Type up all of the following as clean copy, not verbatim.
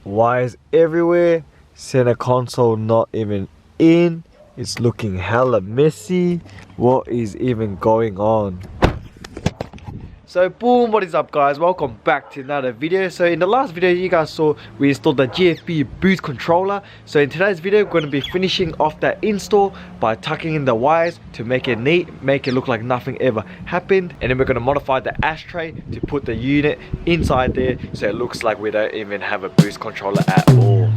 Wires everywhere, center console not even in. It's looking hella messy. What is even going on? So boom, what is up guys, welcome back to another video. So in the last video you guys saw we installed the GFB Boost Controller. So in today's video we're going to be finishing off that install by tucking in the wires to make it neat, make it look like nothing ever happened, and then we're going to modify the ashtray to put the unit inside there so it looks like we don't even have a Boost Controller at all.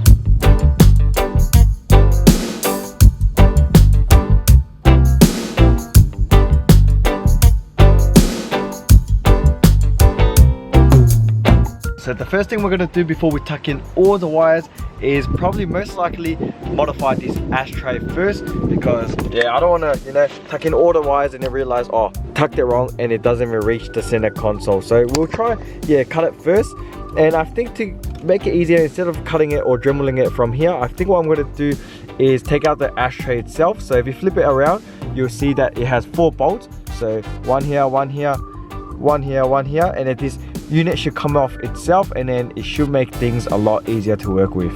So the first thing we're going to do before we tuck in all the wires is probably most likely modify this ashtray first, because yeah, I don't want to tuck in all the wires and then realize, oh, tucked it wrong and it doesn't even reach the center console. So we'll try cut it first. And I think to make it easier, instead of cutting it or dremeling it from here, I think what I'm going to do is take out the ashtray itself. So if you flip it around, you'll see that it has 4 bolts. So one here, one here, one here, one here, and then this unit should come off itself, and then it should make things a lot easier to work with.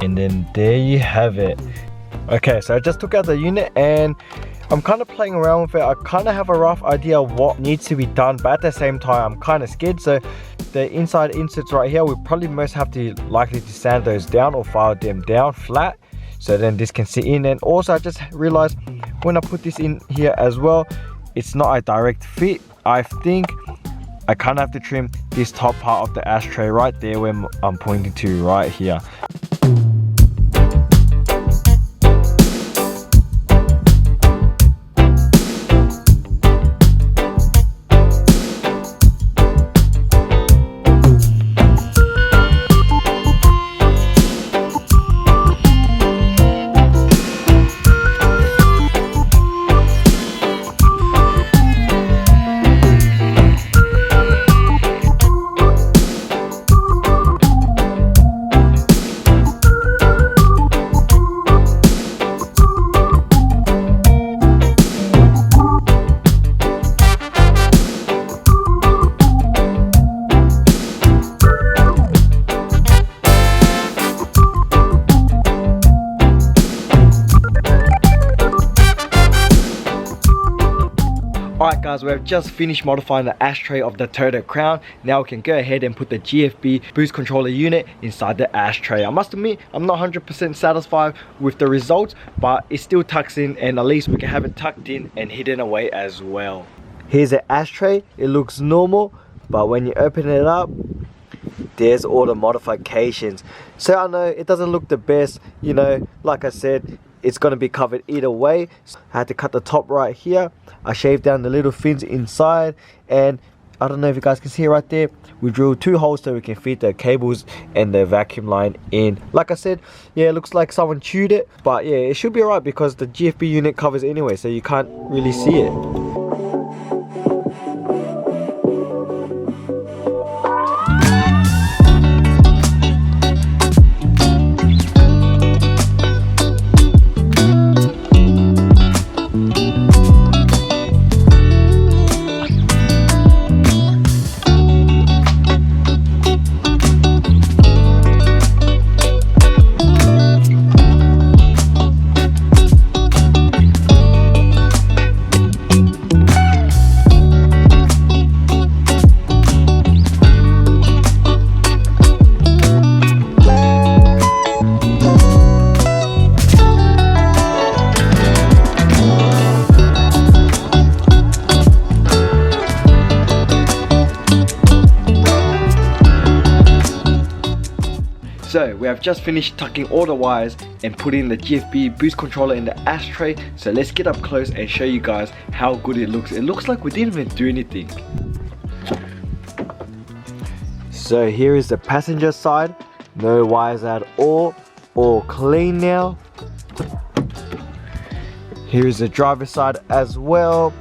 And then there you have it. Okay, so I just took out the unit and I'm kind of playing around with it. I kind of have a rough idea of what needs to be done, but at the same time I'm kind of scared. So the inside inserts right here, we probably most have to likely to sand those down or file them down flat, so then this can sit in. And also I just realized when I put this in here as well, it's not a direct fit. I think I kind of have to trim this top part of the ashtray right there where I'm pointing to right here. Alright guys, we have just finished modifying the ashtray of the TOYOTA Crown. Now we can go ahead and put the GFB Boost Controller unit inside the ashtray. I must admit, I'm not 100% satisfied with the results, but it still tucks in, and at least we can have it tucked in and hidden away as well. Here's the ashtray. It looks normal, but when you open it up, there's all the modifications. So I know it doesn't look the best, like I said, it's going to be covered either way. I had to cut the top right here. I shaved down the little fins inside, and I don't know if you guys can see right there, we drilled 2 holes so we can feed the cables and the vacuum line in. Like I said, yeah, it looks like someone chewed it, but yeah, it should be alright because the GFB unit covers it anyway, so you can't really see it. So we have just finished tucking all the wires and putting the GFB Boost Controller in the ashtray. So let's get up close and show you guys how good it looks. It looks like we didn't even do anything. So here is the passenger side. No wires at all clean now. Here is the driver's side as well.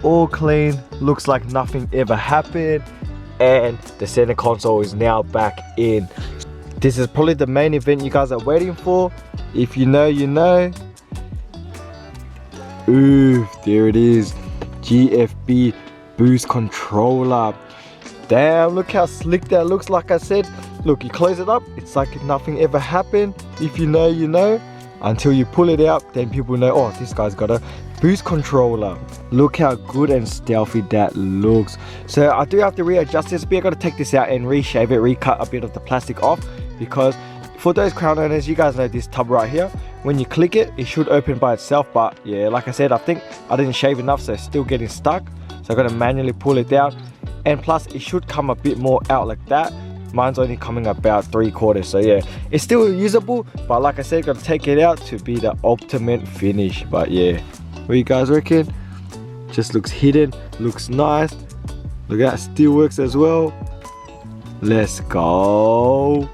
All clean, looks like nothing ever happened. And the center console is now back in. This is probably the main event you guys are waiting for. If you know, you know. Oof, there it is. GFB Boost Controller. Damn, look how slick that looks. Like I said, look, you close it up, it's like nothing ever happened. If you know, you know. Until you pull it out, then people know, oh, this guy's got a boost controller. Look how good and stealthy that looks. So I do have to readjust this bit. I got to take this out and reshave it, recut a bit of the plastic off, because for those crown owners, you guys know this tub right here, when you click it, it should open by itself. But yeah, like I said, I think I didn't shave enough, so it's still getting stuck. So I got to manually pull it down, and plus it should come a bit more out like that. Mine's only coming about 3/4, so yeah, it's still usable, but like I said, gotta take it out to be the ultimate finish. But yeah, what you guys reckon? Just looks hidden, looks nice. Look at that, still works as well. Let's go.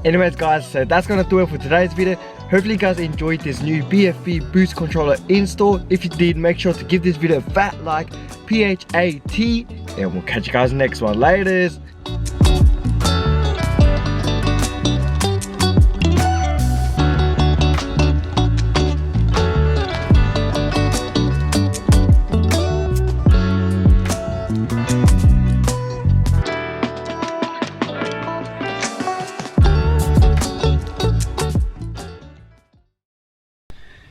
Anyways guys, so that's gonna do it for today's video. Hopefully you guys enjoyed this new GFB Boost Controller install. If you did, make sure to give this video a fat like, PHAT, and we'll catch you guys in the next one. Laters.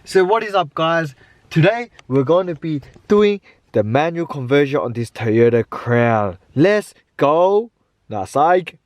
So what is up guys, today we're going to be doing the manual conversion on this Toyota Crown. Let's go. Nah, psych.